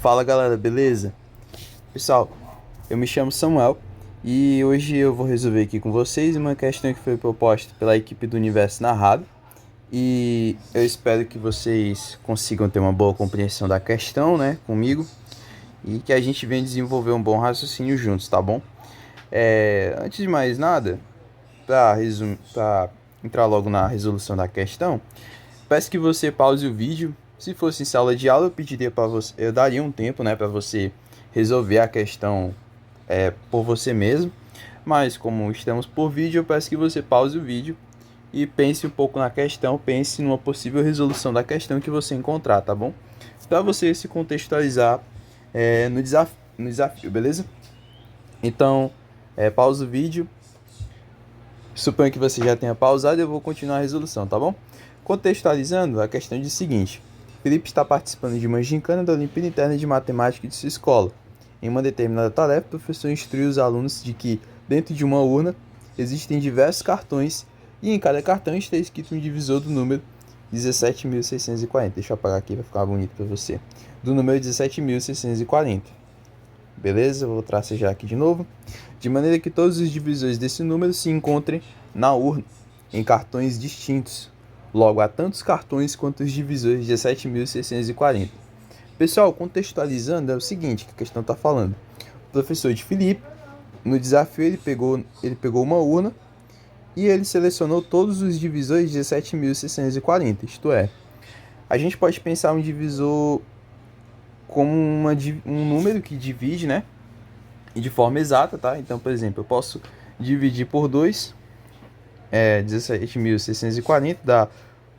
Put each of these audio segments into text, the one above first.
Fala galera, beleza? Pessoal, eu me chamo Samuel e hoje eu vou resolver aqui com vocês uma questão que foi proposta pela equipe do Universo Narrado e eu espero que vocês consigam ter uma boa compreensão da questão, né, comigo e que a gente venha desenvolver um bom raciocínio juntos, tá bom? Antes de mais nada, para entrar logo na resolução da questão, peço que você pause o vídeo. Se fosse em sala de aula, eu pediria para você, eu daria um tempo, né, para você resolver a questão por você mesmo. Mas como estamos por vídeo, eu peço que você pause o vídeo e pense um pouco na questão, pense numa possível resolução da questão que você encontrar, tá bom? Para você se contextualizar no desafio, beleza? Então, pausa o vídeo. Suponho que você já tenha pausado e eu vou continuar a resolução, tá bom? Contextualizando, a questão diz o seguinte: Felipe está participando de uma gincana da Olimpíada Interna de Matemática de sua escola. Em uma determinada tarefa, o professor instrui os alunos de que, dentro de uma urna, existem diversos cartões e em cada cartão está escrito um divisor do número 17.640. Deixa eu apagar aqui para ficar bonito para você. Do número 17.640. Beleza? Vou tracejar aqui de novo. De maneira que todos os divisores desse número se encontrem na urna, em cartões distintos. Logo, há tantos cartões quanto os divisores de 17.640. Pessoal, contextualizando, é o seguinte que a questão está falando. O professor de Felipe, no desafio, ele pegou uma urna e ele selecionou todos os divisores de 17.640. Isto é, a gente pode pensar um divisor como um número que divide, né? E de forma exata, tá? Então, por exemplo, eu posso dividir por 2, 17.640 dá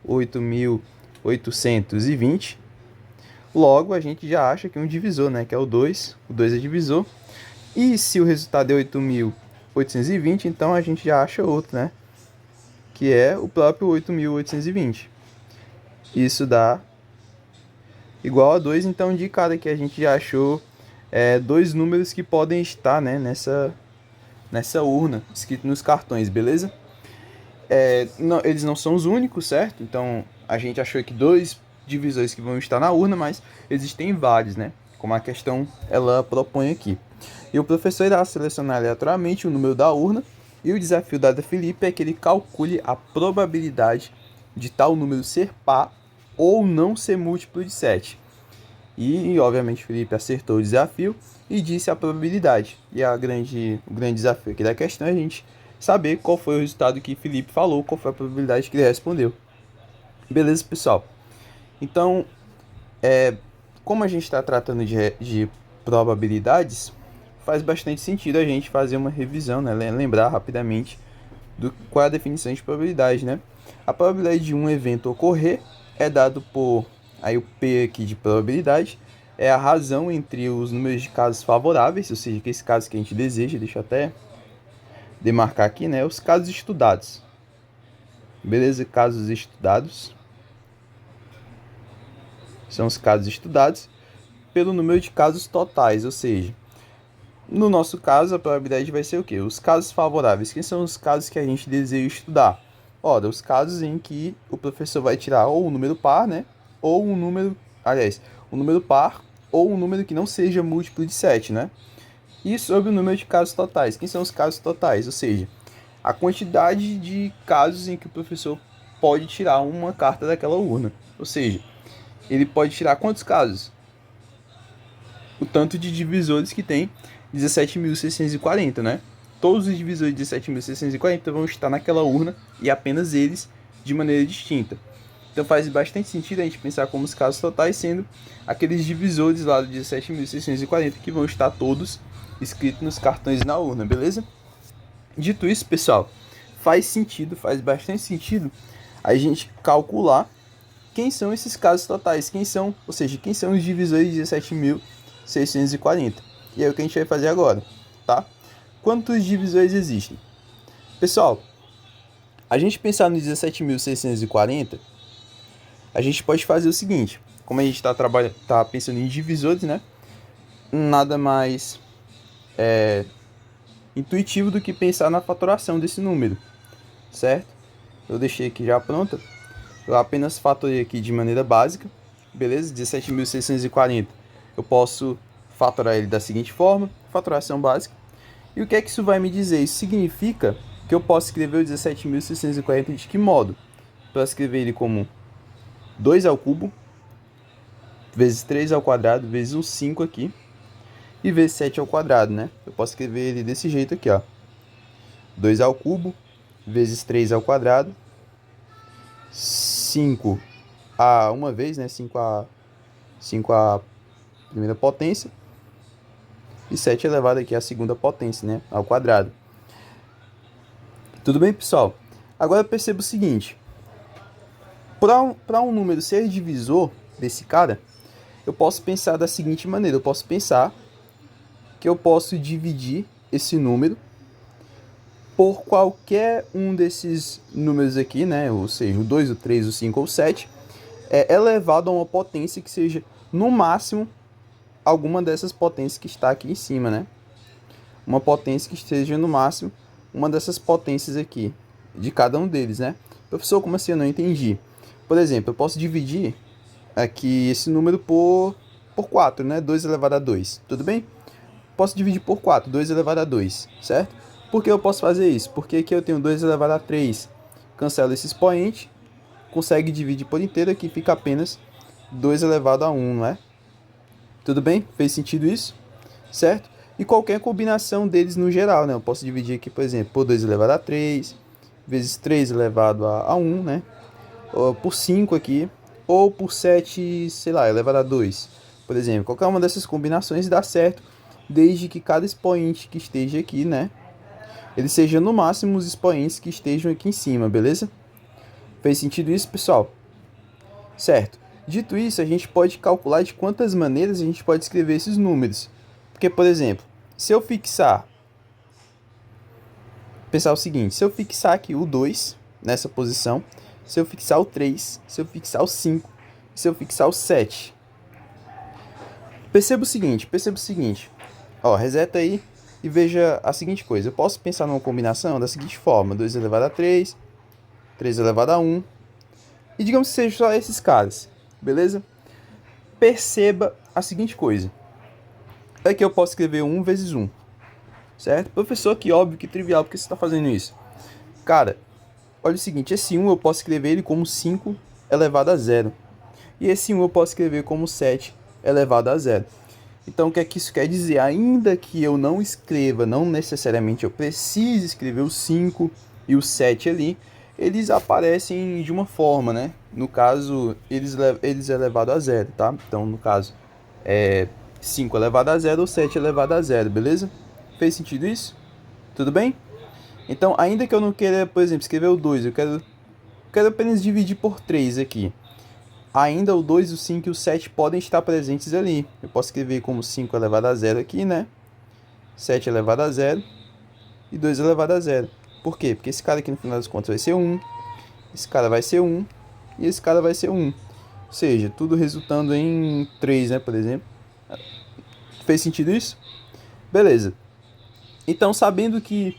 8.820. Logo, a gente já acha que é um divisor, né? Que é o 2. O 2 é divisor. E se o resultado é 8.820, então a gente já acha outro, né? Que é o próprio 8.820. Isso dá igual a 2. Então, de cara que a gente já achou dois números que podem estar, né, nessa urna, escrito nos cartões, beleza? Não, eles não são os únicos, certo? Então, a gente achou que dois divisores que vão estar na urna, mas existem vários, né? Como a questão ela propõe aqui. E o professor irá selecionar aleatoriamente o número da urna, e o desafio dado a Felipe é que ele calcule a probabilidade de tal número ser par ou não ser múltiplo de 7. E, obviamente, Felipe acertou o desafio e disse a probabilidade. E o grande desafio aqui da questão é a gente saber qual foi o resultado que Felipe falou, qual foi a probabilidade que ele respondeu. Beleza, pessoal? Então, como a gente está tratando de probabilidades, faz bastante sentido a gente fazer uma revisão, né? Lembrar rapidamente qual é a definição de probabilidade, né? A probabilidade de um evento ocorrer é dado por, aí o P aqui de probabilidade, é a razão entre os números de casos favoráveis, ou seja, que esse caso que a gente deseja, deixa eu até demarcar aqui, né? Os casos estudados. Beleza? Casos estudados. São os casos estudados pelo número de casos totais, ou seja, no nosso caso, a probabilidade vai ser o quê? Os casos favoráveis. Quem são os casos que a gente deseja estudar? Ora, os casos em que o professor vai tirar ou um número par, né? Ou um número, aliás, um número par ou um número que não seja múltiplo de 7, né? E sobre o número de casos totais. Quem são os casos totais? Ou seja, a quantidade de casos em que o professor pode tirar uma carta daquela urna. Ou seja, ele pode tirar quantos casos? O tanto de divisores que tem 17.640, né? Todos os divisores de 17.640 vão estar naquela urna e apenas eles de maneira distinta. Então faz bastante sentido a gente pensar como os casos totais sendo aqueles divisores lá de 17.640 que vão estar todos escritos nos cartões na urna, beleza? Dito isso, pessoal, faz bastante sentido a gente calcular quem são esses casos totais, quem são os divisores de 17.640. E é o que a gente vai fazer agora, tá? Quantos divisores existem? Pessoal, a gente pensar no 17.640, a gente pode fazer o seguinte, como a gente tá pensando em divisores, né? Nada mais intuitivo do que pensar na fatoração desse número, certo? Eu deixei aqui já pronta. Eu apenas fatorei aqui de maneira básica, beleza? 17.640 eu posso fatorar ele da seguinte forma, fatoração básica. E o que é que isso vai me dizer? Isso significa que eu posso escrever o 17.640 de que modo? Eu posso escrever ele como 2 ao cubo, vezes 3 ao quadrado, vezes um 5 aqui, e vezes 7 ao quadrado, né? Eu posso escrever ele desse jeito aqui, ó. 2 ao cubo, vezes 3 ao quadrado, 5 a uma vez, né? 5 a primeira potência, e 7 elevado aqui à segunda potência, né? Ao quadrado. Tudo bem, pessoal? Agora perceba o seguinte. Para um número ser divisor desse cara, eu posso pensar da seguinte maneira. Eu posso pensar que eu posso dividir esse número por qualquer um desses números aqui, né? Ou seja, o 2, o 3, o 5 ou o 7, elevado a uma potência que seja, no máximo, alguma dessas potências que está aqui em cima, né? Uma potência que esteja, no máximo, uma dessas potências aqui, de cada um deles, né? Professor, como assim? Eu não entendi. Por exemplo, eu posso dividir aqui esse número por 4, né? 2 elevado a 2, tudo bem? Posso dividir por 4, 2 elevado a 2, certo? Por que eu posso fazer isso? Porque aqui eu tenho 2 elevado a 3, cancela esse expoente, consegue dividir por inteiro, aqui fica apenas 2 elevado a 1, não é? Tudo bem? Fez sentido isso? Certo? E qualquer combinação deles no geral, né? Eu posso dividir aqui, por exemplo, por 2 elevado a 3, vezes 3 elevado a 1, né? Ou por 5 aqui, ou por 7, sei lá, elevado a 2. Por exemplo, qualquer uma dessas combinações dá certo, desde que cada expoente que esteja aqui, né? Ele seja no máximo os expoentes que estejam aqui em cima, beleza? Fez sentido isso, pessoal? Certo. Dito isso, a gente pode calcular de quantas maneiras a gente pode escrever esses números. Porque, por exemplo, se eu fixar... Pensar o seguinte, se eu fixar aqui o 2 nessa posição, se eu fixar o 3, se eu fixar o 5, se eu fixar o 7. Perceba o seguinte. Ó, reseta aí e veja a seguinte coisa. Eu posso pensar numa combinação da seguinte forma. 2 elevado a 3, 3 elevado a 1. E digamos que seja só esses caras, beleza? Perceba a seguinte coisa. Aqui eu posso escrever 1 vezes 1, certo? Professor, que óbvio, que trivial, por que você está fazendo isso? Cara, olha o seguinte, esse 1 eu posso escrever ele como 5 elevado a 0. E esse 1 eu posso escrever como 7 elevado a 0. Então, o que é que isso quer dizer? Ainda que eu não escreva, não necessariamente eu precise escrever o 5 e o 7 ali, eles aparecem de uma forma, né? No caso, eles elevado a 0, tá? Então, no caso, 5 elevado a 0 ou 7 elevado a 0, beleza? Fez sentido isso? Tudo bem? Então, ainda que eu não queira, por exemplo, escrever o 2, eu quero apenas dividir por 3 aqui. Ainda o 2, o 5 e o 7 podem estar presentes ali. Eu posso escrever como 5 elevado a 0 aqui, né? 7 elevado a 0 e 2 elevado a 0. Por quê? Porque esse cara aqui no final das contas vai ser 1, esse cara vai ser 1 e esse cara vai ser 1. Ou seja, tudo resultando em 3, né, por exemplo. Fez sentido isso? Beleza. Então, sabendo que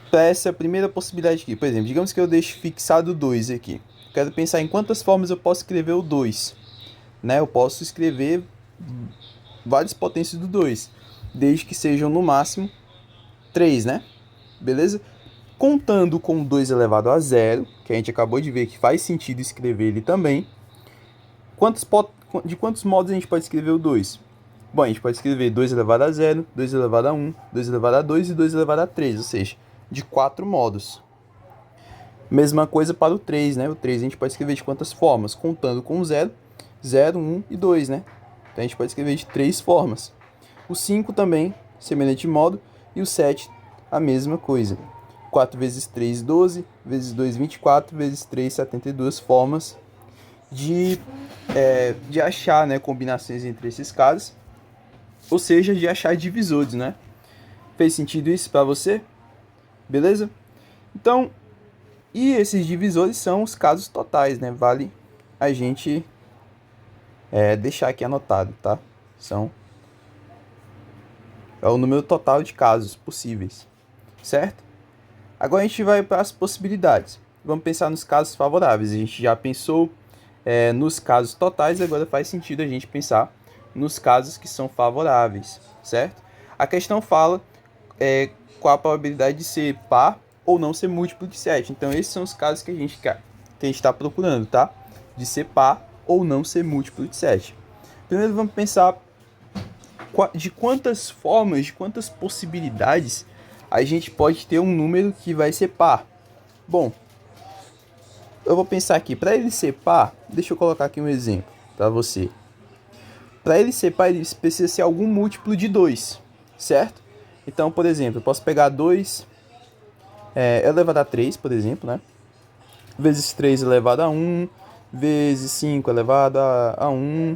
para essa primeira possibilidade aqui, por exemplo, digamos que eu deixe fixado 2 aqui. Quero pensar em quantas formas eu posso escrever o 2. Né? Eu posso escrever várias potências do 2, desde que sejam no máximo 3, né? Beleza? Contando com 2 elevado a 0, que a gente acabou de ver que faz sentido escrever ele também. De quantos modos a gente pode escrever o 2? Bom, a gente pode escrever 2 elevado a 0, 2 elevado a 1, 2 elevado a 2 e 2 elevado a 3, ou seja, de 4 modos. Mesma coisa para o 3, né? O 3 a gente pode escrever de quantas formas? Contando com 0, 0, 1 e 2, né? Então a gente pode escrever de 3 formas. O 5 também, semelhante modo, e o 7, a mesma coisa. 4 vezes 3, 12, vezes 2, 24, vezes 3, 72 formas de achar, né, combinações entre esses casos, ou seja, de achar divisores, né? Fez sentido isso para você? Beleza? Então, e esses divisores são os casos totais, né? Vale a gente deixar aqui anotado, tá? É o número total de casos possíveis, certo? Agora a gente vai para as possibilidades. Vamos pensar nos casos favoráveis. A gente já pensou nos casos totais, agora faz sentido a gente pensar nos casos que são favoráveis, certo? A questão fala qual a probabilidade de ser par ou não ser múltiplo de 7. Então, esses são os casos que a gente está procurando, tá? De ser par ou não ser múltiplo de 7. Primeiro, vamos pensar de quantas formas, de quantas possibilidades a gente pode ter um número que vai ser par. Bom, eu vou pensar aqui, para ele ser par, deixa eu colocar aqui um exemplo para você. Para ele ser par, ele precisa ser algum múltiplo de 2, certo? Então, por exemplo, eu posso pegar 2 elevado a 3, por exemplo, né? Vezes 3 elevado a 1, vezes 5 elevado a 1,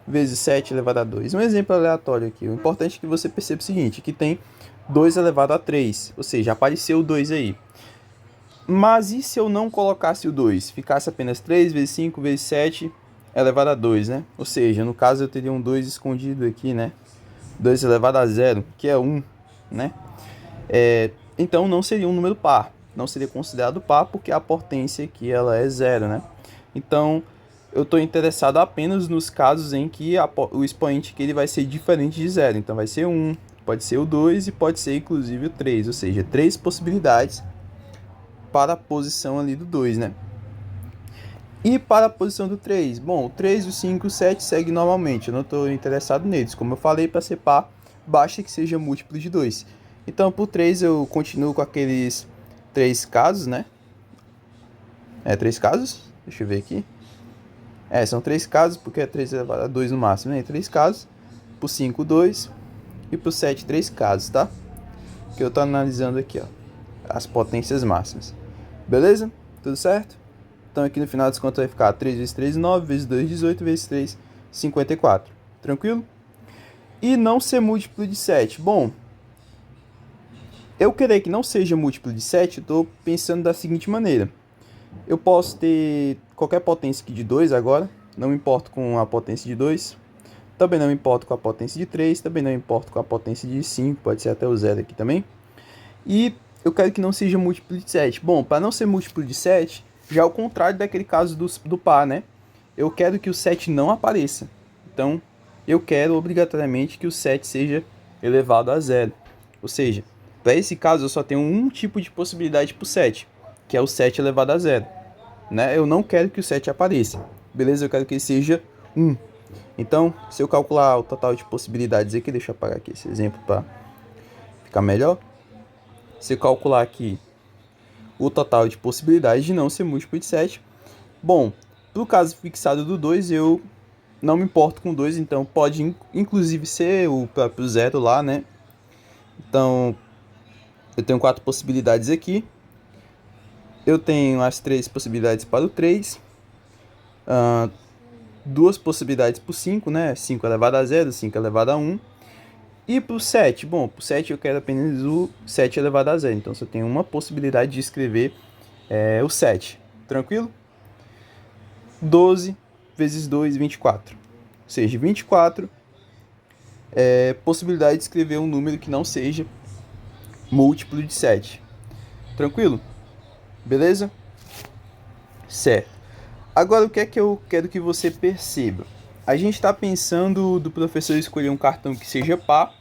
vezes 7 elevado a 2. Um exemplo aleatório aqui. O importante é que você perceba o seguinte, que tem 2 elevado a 3, ou seja, apareceu o 2 aí. Mas e se eu não colocasse o 2? Ficasse apenas 3 vezes 5 vezes 7 elevado a 2, né? Ou seja, no caso eu teria um 2 escondido aqui, né? 2 elevado a 0, que é 1, né? Então não seria um número par. Não seria considerado par porque a potência aqui ela é 0, né? Então eu estou interessado apenas nos casos em que o expoente que ele vai ser diferente de 0. Então vai ser 1, pode ser o 2 e pode ser inclusive o 3. Ou seja, 3 possibilidades para a posição ali do 2, né? E para a posição do 3? Bom, o 3, o 5 e o 7 seguem normalmente. Eu não estou interessado neles. Como eu falei, para ser par, basta que seja múltiplo de 2. Então, por 3, eu continuo com aqueles 3 casos, né? 3 casos? Deixa eu ver aqui. São 3 casos, porque é 3 elevado a 2 no máximo, né? 3 casos. Por 5, 2. E por 7, 3 casos, tá? Que eu estou analisando aqui, ó. As potências máximas. Beleza? Tudo certo? Então aqui no final das contas vai ficar 3 vezes 3, 9, vezes 2, 18, vezes 3, 54. Tranquilo? E não ser múltiplo de 7. Bom, eu querer que não seja múltiplo de 7, eu estou pensando da seguinte maneira. Eu posso ter qualquer potência aqui de 2 agora, não me importo com a potência de 2. Também não me importo com a potência de 3, também não me importo com a potência de 5, pode ser até o 0 aqui também. E eu quero que não seja múltiplo de 7. Bom, para não ser múltiplo de 7, já é o contrário daquele caso do par, né? Eu quero que o 7 não apareça. Então, eu quero obrigatoriamente que o 7 seja elevado a 0. Ou seja, para esse caso eu só tenho um tipo de possibilidade para o 7, que é o 7 elevado a 0. Né? Eu não quero que o 7 apareça. Beleza? Eu quero que ele seja 1. Então, se eu calcular o total de possibilidades aqui, deixa eu apagar aqui esse exemplo para ficar melhor. Se eu calcular aqui o total de possibilidades de não ser múltiplo de 7. Bom, para o caso fixado do 2, eu não me importo com 2, então pode inclusive ser o próprio 0 lá, né? Então, eu tenho 4 possibilidades aqui. Eu tenho as 3 possibilidades para o 3. 2 possibilidades para o 5, né? 5 elevado a 0, 5 elevado a 1. E para o 7? Bom, para o 7 eu quero apenas o 7 elevado a 0. Então, só tenho uma possibilidade de escrever o 7. Tranquilo? 12 vezes 2, 24. Ou seja, 24 possibilidade de escrever um número que não seja múltiplo de 7. Tranquilo? Beleza? Certo. Agora, o que é que eu quero que você perceba? A gente está pensando do professor escolher um cartão que seja par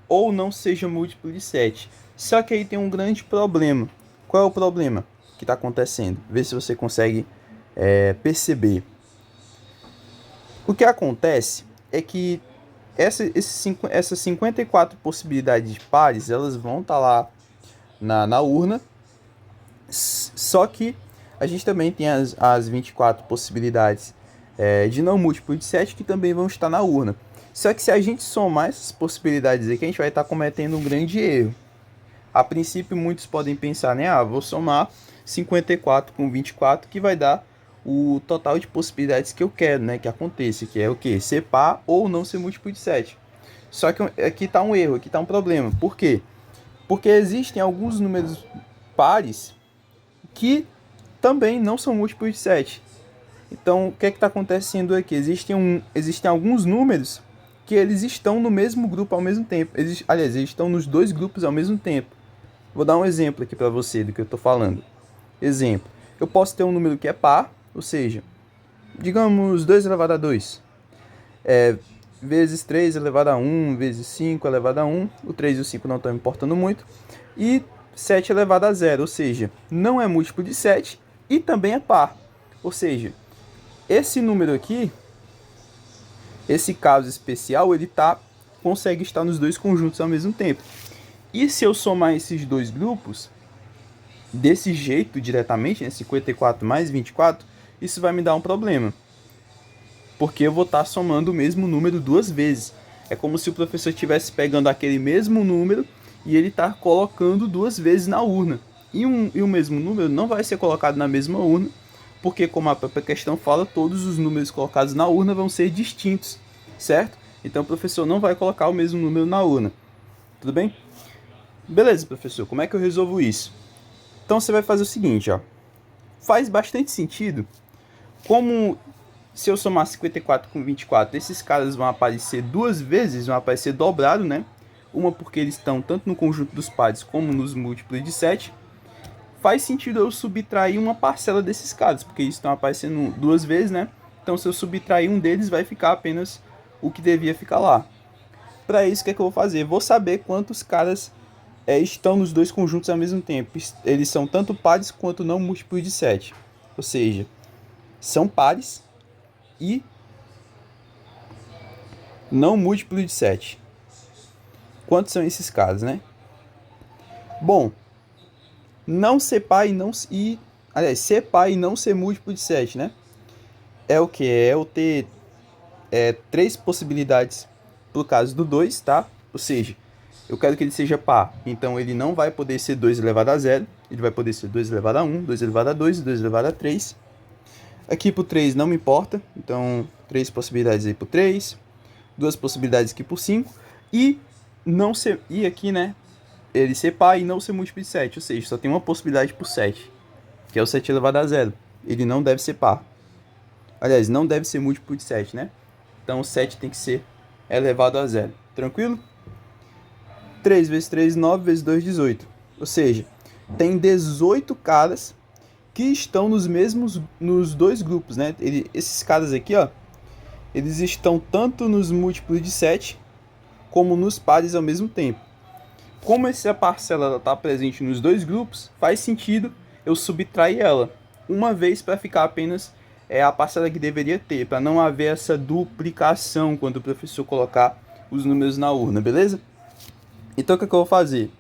ou não seja múltiplo de 7. Só que aí tem um grande problema. Qual é o problema que está acontecendo? Vê se você consegue perceber. O que acontece é que essas 54 possibilidades de pares, elas vão estar lá na urna. Só que a gente também tem as 24 possibilidades de não múltiplo de 7 que também vão estar na urna. Só que se a gente somar essas possibilidades aqui, a gente vai estar cometendo um grande erro. A princípio, muitos podem pensar, né? Vou somar 54 com 24, que vai dar o total de possibilidades que eu quero, né? Que aconteça, que é o quê? Ser par ou não ser múltiplo de 7. Só que aqui está um erro, aqui está um problema. Por quê? Porque existem alguns números pares que também não são múltiplos de 7. Então, o que está acontecendo aqui? Existem alguns números que eles estão no mesmo grupo ao mesmo tempo. Aliás, eles estão nos dois grupos ao mesmo tempo. Vou dar um exemplo aqui para você do que eu estou falando. Exemplo. Eu posso ter um número que é par, ou seja, digamos 2 elevado a 2. vezes 3 elevado a 1, vezes 5 elevado a 1. O 3 e o 5 não estão importando muito. E 7 elevado a 0, ou seja, não é múltiplo de 7 e também é par. Ou seja, esse número aqui, esse caso especial, ele consegue estar nos dois conjuntos ao mesmo tempo. E se eu somar esses dois grupos, desse jeito, diretamente, né, 54 mais 24, isso vai me dar um problema. Porque eu vou estar somando o mesmo número duas vezes. É como se o professor estivesse pegando aquele mesmo número e ele está colocando duas vezes na urna. E o mesmo número não vai ser colocado na mesma urna, porque, como a própria questão fala, todos os números colocados na urna vão ser distintos, certo? Então o professor não vai colocar o mesmo número na urna. Tudo bem? Beleza, professor, como é que eu resolvo isso? Então você vai fazer o seguinte, ó. Faz bastante sentido. Como se eu somar 54 com 24, esses caras vão aparecer duas vezes, vão aparecer dobrado, né? Uma porque eles estão tanto no conjunto dos pares como nos múltiplos de 7. Faz sentido eu subtrair uma parcela desses caras, porque eles estão aparecendo duas vezes, né? Então se eu subtrair um deles, vai ficar apenas o que devia ficar lá. Para isso, o que é que eu vou fazer? Vou saber quantos caras estão nos dois conjuntos ao mesmo tempo. Eles são tanto pares quanto não múltiplos de 7. Ou seja, são pares e não múltiplos de 7. Quantos são esses casos, né? Bom, não ser par e não... aliás, ser par e não ser múltiplo de 7, né? É o que? É eu ter três possibilidades pro caso do 2, tá? Ou seja, eu quero que ele seja par. Então ele não vai poder ser 2 elevado a 0. Ele vai poder ser 2 elevado a 1, 2 elevado a 2 e 2 elevado a 3. Aqui pro 3 não me importa. Então, 3 possibilidades aí pro 3. 2 possibilidades aqui pro 5. E não ser... E aqui, né? Ele ser par e não ser múltiplo de 7. Ou seja, só tem uma possibilidade pro 7. Que é o 7 elevado a 0. Ele não deve ser par. Aliás, não deve ser múltiplo de 7, né? Então, o 7 tem que ser elevado a 0. Tranquilo? 3 vezes 3, 9 vezes 2, 18. Ou seja, tem 18 caras que estão nos dois grupos, né? Esses caras aqui, ó, eles estão tanto nos múltiplos de 7 como nos pares ao mesmo tempo. Como essa parcela está presente nos dois grupos, faz sentido eu subtrair ela uma vez para ficar apenas a parcela que deveria ter, para não haver essa duplicação quando o professor colocar os números na urna, beleza? Então o que eu vou fazer?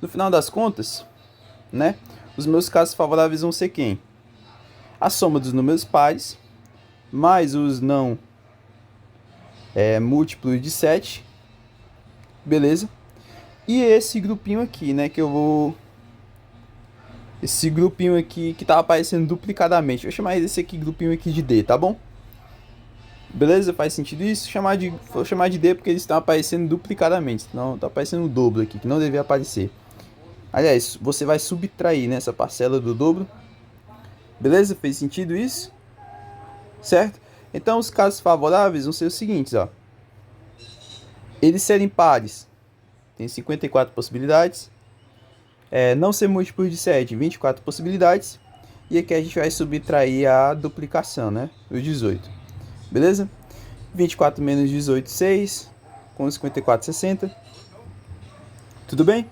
No final das contas, né, os meus casos favoráveis vão ser quem? A soma dos números pares, mais os não múltiplos de 7, beleza? E esse grupinho aqui, né, que eu vou... Esse grupinho aqui que tá aparecendo duplicadamente. Vou chamar esse aqui, grupinho aqui de D, tá bom? Beleza? Faz sentido isso? Vou chamar de D porque eles estão aparecendo duplicadamente. Não, tá aparecendo um dobro aqui, que não devia aparecer. Aliás, você vai subtrair nessa parcela do dobro. Beleza? Fez sentido isso? Certo? Então, os casos favoráveis vão ser os seguintes, ó. Eles serem pares. Tem 54 possibilidades. Não ser múltiplo de 7, 24 possibilidades. E aqui a gente vai subtrair a duplicação, né? Os 18. Beleza? 24 menos 18, 6. Com 54, 60. Tudo bem?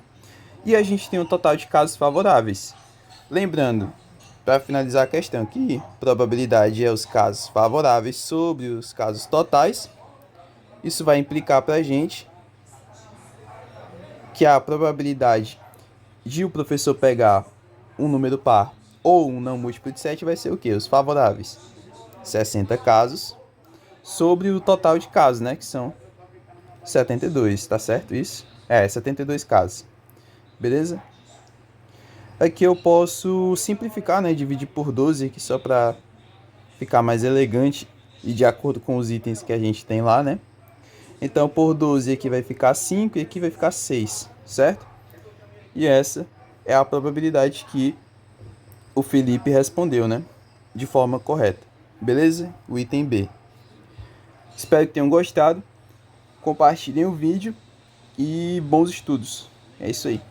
E a gente tem um total de casos favoráveis. Lembrando, para finalizar a questão aqui, probabilidade é os casos favoráveis sobre os casos totais. Isso vai implicar para a gente que a probabilidade de o professor pegar um número par ou um não múltiplo de 7 vai ser o quê? Os favoráveis. 60 casos sobre o total de casos, né? Que são 72, tá certo isso? 72 casos. Beleza? Aqui eu posso simplificar, né? Dividir por 12 aqui só para ficar mais elegante e de acordo com os itens que a gente tem lá, né? Então, por 12 aqui vai ficar 5 e aqui vai ficar 6, certo? E essa é a probabilidade que o Felipe respondeu, né? De forma correta. Beleza? O item B. Espero que tenham gostado. Compartilhem o vídeo e bons estudos. É isso aí.